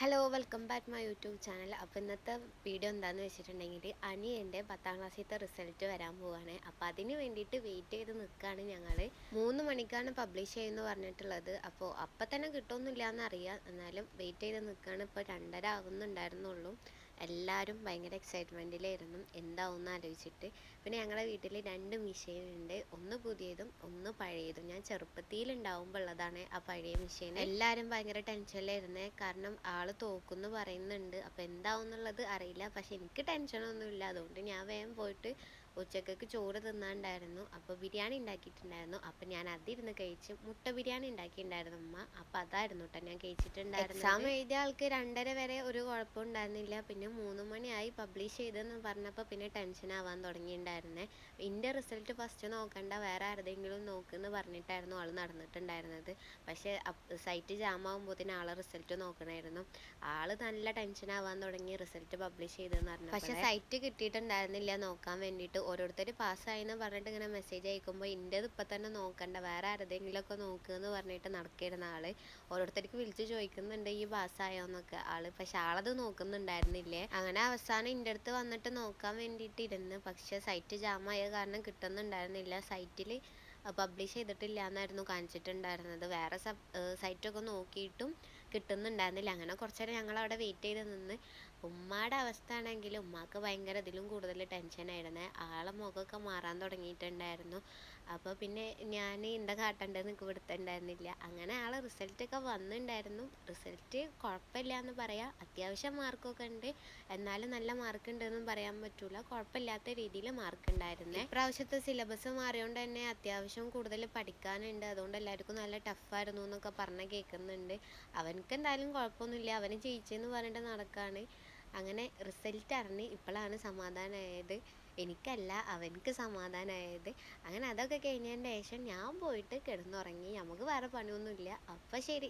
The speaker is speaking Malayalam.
Hello welcome back my YouTube channel. അപ്പോൾ ഇന്നത്തെ വീഡിയോ എന്താണെന്ന് വെച്ചിട്ടുണ്ടെങ്കിൽ അനിയൻ്റെ 10ാം ക്ലാസ്സിലത്തെ റിസൾട്ട് വരാൻ പോവുകയാണ്. അപ്പോൾ അതിന് വേണ്ടിയിട്ട് വെയിറ്റ് ചെയ്ത് നിൽക്കുകയാണ് ഞങ്ങൾ. 3 മണിക്കാണ് പബ്ലിഷ് ചെയ്യുമെന്ന് പറഞ്ഞിട്ടുള്ളത്. അപ്പോൾ അപ്പം തന്നെ കിട്ടുമൊന്നുമില്ല എന്നറിയാം, എന്നാലും വെയിറ്റ് ചെയ്ത് നിൽക്കുകയാണ്. ഇപ്പോൾ 2:30 ആവുന്നുണ്ടായിരുന്നുള്ളൂ. എല്ലാവരും ഭയങ്കര എക്സൈറ്റ്മെൻറ്റിലായിരുന്നു എന്താവുമെന്ന് ആലോചിച്ചിട്ട്. പിന്നെ ഞങ്ങളുടെ വീട്ടിൽ 2 മെഷീൻ ഉണ്ട്, ഒന്ന് പുതിയതും ഒന്ന് പഴയതും. ഞാൻ ചെറുപ്പത്തിലുണ്ടാവുമ്പോൾ ഉള്ളതാണ് ആ പഴയ മെഷീൻ. എല്ലാവരും ഭയങ്കര ടെൻഷനിലായിരുന്നേ, കാരണം ആൾ തോക്കുമെന്ന് പറയുന്നുണ്ട്. അപ്പോൾ എന്താവും എന്നുള്ളത് അറിയില്ല, പക്ഷെ എനിക്ക് ടെൻഷനൊന്നുമില്ല. അതുകൊണ്ട് ഞാൻ വേഗം പോയിട്ട് ഉച്ചക്കൊക്കെ ചോറ് തിന്നാണ്ടായിരുന്നു. അപ്പോൾ ബിരിയാണി ഉണ്ടാക്കിയിട്ടുണ്ടായിരുന്നു. അപ്പോൾ ഞാൻ അതിരുന്ന് കഴിച്ച്. മുട്ട ബിരിയാണി ഉണ്ടാക്കിയിട്ടുണ്ടായിരുന്നു ഉമ്മ. അപ്പോൾ അതായിരുന്നു കേട്ടോ ഞാൻ കഴിച്ചിട്ടുണ്ടായിരുന്നു. എക്സാം എഴുതിയ ആൾക്ക് 2:30 വരെ ഒരു കുഴപ്പമുണ്ടായിരുന്നില്ല. പിന്നെ 3 മണിയായി പബ്ലിഷ് ചെയ്തെന്ന് പറഞ്ഞപ്പോൾ പിന്നെ ടെൻഷൻ ആവാൻ തുടങ്ങിയിട്ടുണ്ടായിരുന്നേ. എൻ്റെ റിസൾട്ട് ഫസ്റ്റ് നോക്കണ്ട, വേറെ ആരുടെയെങ്കിലും നോക്കുമെന്ന് പറഞ്ഞിട്ടായിരുന്നു ആൾ നടന്നിട്ടുണ്ടായിരുന്നത്. പക്ഷേ സൈറ്റ് ജാം ആകുമ്പോഴത്തേന് ആളെ റിസൾട്ട് നോക്കണമായിരുന്നു. ആൾ നല്ല ടെൻഷൻ ആവാൻ തുടങ്ങി റിസൾട്ട് പബ്ലിഷ് ചെയ്തെന്ന് പറഞ്ഞു. പക്ഷേ സൈറ്റ് കിട്ടിയിട്ടുണ്ടായിരുന്നില്ല നോക്കാൻ വേണ്ടിയിട്ട്. ഓരോരുത്തർ പാസ്സായെന്ന് പറഞ്ഞിട്ട് ഇങ്ങനെ മെസ്സേജ് അയക്കുമ്പോൾ ഇൻ്റെത് ഇപ്പം തന്നെ നോക്കണ്ട, വേറെ ആരുടെയെങ്കിലുമൊക്കെ നോക്കുമെന്ന് പറഞ്ഞിട്ട് നടക്കിയിരുന്ന ആൾ ഓരോരുത്തർക്ക് വിളിച്ച് ചോദിക്കുന്നുണ്ട് ഈ പാസ്സായോ എന്നൊക്കെ ആള്. പക്ഷെ ആളത് നോക്കുന്നുണ്ടായിരുന്നില്ലേ. അങ്ങനെ അവസാനം എൻ്റെ അടുത്ത് വന്നിട്ട് നോക്കാൻ വേണ്ടിയിട്ട് ഇരുന്ന്. പക്ഷെ സൈറ്റ് ജാമായ കാരണം കിട്ടുന്നുണ്ടായിരുന്നില്ല. സൈറ്റിൽ പബ്ലിഷ് ചെയ്തിട്ടില്ല എന്നായിരുന്നു കാണിച്ചിട്ടുണ്ടായിരുന്നത്. വേറെ സൈറ്റൊക്കെ നോക്കിയിട്ടും കിട്ടുന്നുണ്ടായിരുന്നില്ല. അങ്ങനെ കുറച്ച് നേരം ഞങ്ങൾ അവിടെ വെയിറ്റ് ചെയ്ത് നിന്ന്. ഉമ്മയുടെ അവസ്ഥ ആണെങ്കിൽ ഉമ്മാക്ക് ഭയങ്കര ഇതിലും കൂടുതൽ ടെൻഷനായിരുന്നേ. ആളെ മുഖമൊക്കെ മാറാൻ തുടങ്ങിയിട്ടുണ്ടായിരുന്നു. അപ്പോൾ പിന്നെ ഞാൻ എന്താ കാട്ടേണ്ടതെന്ന് എനിക്ക് പിടുത്തമുണ്ടായിരുന്നില്ല. അങ്ങനെ ആളെ റിസൾട്ടൊക്കെ വന്നിട്ടുണ്ടായിരുന്നു. റിസൾട്ട് കുഴപ്പമില്ല എന്ന് പറയാം, അത്യാവശ്യം മാർക്കൊക്കെ ഉണ്ട്. എന്നാലും നല്ല മാർക്ക് ഉണ്ടെന്നും പറയാൻ പറ്റൂല, കുഴപ്പമില്ലാത്ത രീതിയിൽ മാർക്ക് ഉണ്ടായിരുന്നേ. ഇപ്രാവശ്യത്തെ സിലബസ് മാറിയോണ്ട് തന്നെ അത്യാവശ്യം കൂടുതൽ പഠിക്കാനുണ്ട്. അതുകൊണ്ട് എല്ലാവർക്കും നല്ല ടഫായിരുന്നു എന്നൊക്കെ പറഞ്ഞ് കേൾക്കുന്നുണ്ട്. അവനക്ക് എന്തായാലും കുഴപ്പമൊന്നുമില്ല, അവന് ജയിച്ചെന്ന് പറഞ്ഞിട്ട് നടക്കുകയാണ്. അങ്ങനെ റിസൾട്ട് അറിഞ്ഞ് ഇപ്പോഴാണ് സമാധാനമായത്. എനിക്കല്ല, അവനക്ക് സമാധാനമായത്. അങ്ങനെ അതൊക്കെ കഴിഞ്ഞതിന് ശേഷം ഞാൻ പോയിട്ട് കിടന്നുറങ്ങി. നമുക്ക് വേറെ പണിയൊന്നുമില്ല. അപ്പം ശരി.